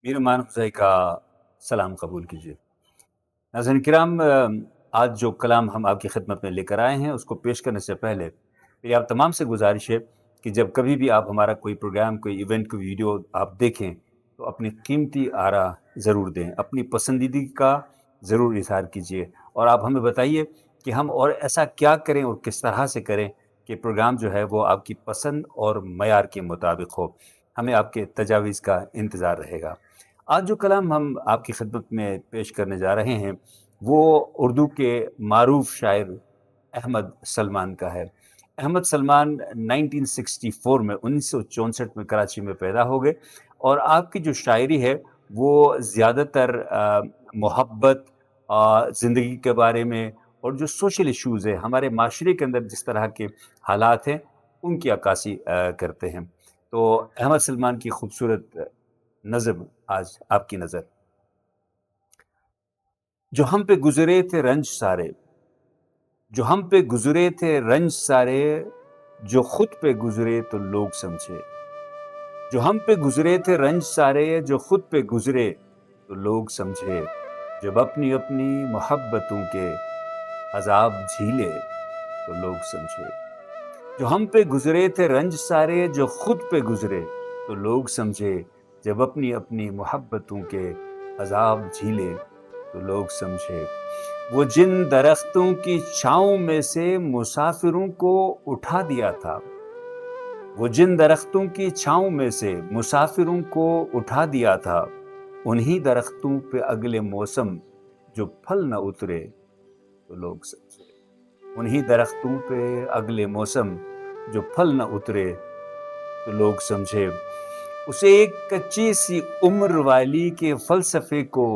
मेरे मान हुज़ैफ़ा का सलाम कबूल कीजिए। नाज़रीन किराम, आज जो कलाम हम आपकी खिदमत में लेकर आए हैं, उसको पेश करने से पहले मेरी आप तमाम से गुज़ारिश है कि जब कभी भी आप हमारा कोई प्रोग्राम, कोई इवेंट, कोई वीडियो आप देखें, तो अपनी कीमती आरा ज़रूर दें, अपनी पसंदीदा का ज़रूर इज़हार कीजिए और आप हमें बताइए कि हम और ऐसा क्या करें और किस तरह से करें कि प्रोग्राम जो है वो आपकी पसंद और मयार के मुताबिक हो। हमें आपके तजावीज़ का इंतज़ार रहेगा। आज जो कलाम हम आपकी खिदमत में पेश करने जा रहे हैं, वो उर्दू के मारूफ़ शायर अहमद सलमान का है। अहमद सलमान 1964 में 1964 में कराची में पैदा हो गए और आपकी जो शायरी है, वो ज़्यादातर मोहब्बत, ज़िंदगी के बारे में और जो सोशल इश्यूज़ हैं, हमारे माशरे के अंदर जिस तरह के हालात हैं, उनकी अक्कासी करते हैं। तो अहमद सलमान की खूबसूरत नज़्म आज आपकी नज़र। जो हम पे गुज़रे थे रंज सारे, जो हम पे गुज़रे थे रंज सारे, जो खुद पे गुज़रे तो लोग समझे। जो हम पे गुज़रे थे रंज सारे, जो खुद पे गुज़रे तो लोग समझे। जब अपनी-अपनी मोहब्बतों के अज़ाब झीले तो लोग समझे। जो हम पे गुज़रे थे रंज सारे, जो खुद पे गुज़रे तो लोग समझे। जब अपनी-अपनी मोहब्बतों के अज़ाब झीले तो लोग समझे। वो जिन दरख्तों की छाँव में से मुसाफिरों को उठा दिया था, वो जिन दरख्तों की छाँव में से मुसाफिरों को उठा दिया था, उन्हीं दरख्तों पे अगले मौसम जो फल न उतरे तो लोग समझे। उन्हीं दरख्तों पे अगले मौसम जो फल न उतरे तो लोग समझे। उसे एक कच्ची सी उम्र वाली के फ़लसफ़े को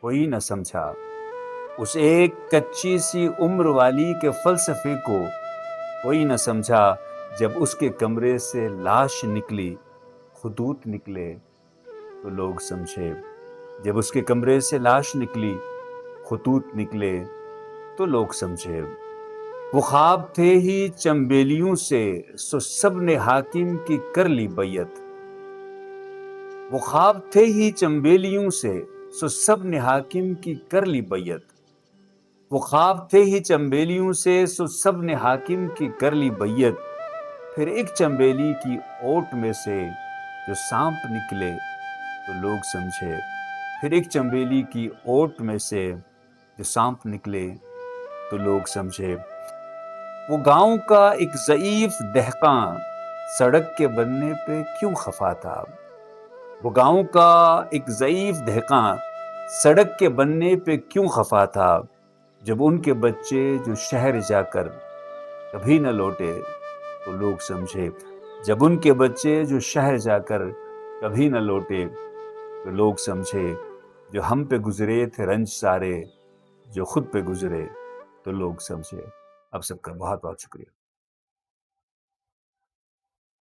कोई न समझा। उस एक कच्ची सी उम्र वाली के फ़लसफ़े को कोई न समझा। जब उसके कमरे से लाश निकली, ख़ुतूत निकले तो लोग समझे। जब उसके कमरे से लाश निकली, ख़ुतूत निकले तो लोग समझे। वो ख्वाब थे ही चंबेलियों से, सो सब ने हाकिम की कर ली बैयत। वो ख्वाब थे ही चंबेलियों से, सो सब ने हाकिम की कर ली बैयत। वो ख्वाब थे ही चंबेलियों से, सो सब ने हाकिम की कर ली बैयत। फिर एक चंबेली की ओट में से जो सांप निकले तो लोग समझे। फिर एक चंबेली की ओट में से जो सांप निकले तो लोग समझे। वो गांव का एक ज़ईफ़ दहकां सड़क के बनने पे क्यों खफा था। वो गांव का एक ज़ईफ़ दहकां सड़क के बनने पे क्यों खफा था। जब उनके बच्चे जो शहर जाकर कभी न लौटे तो लोग समझे। जब उनके बच्चे जो शहर जाकर कभी न लौटे तो लोग समझे। जो हम पे गुज़रे थे रंज सारे, जो खुद पे गुज़रे तो लोग समझे। आप सबका बहुत-बहुत शुक्रिया।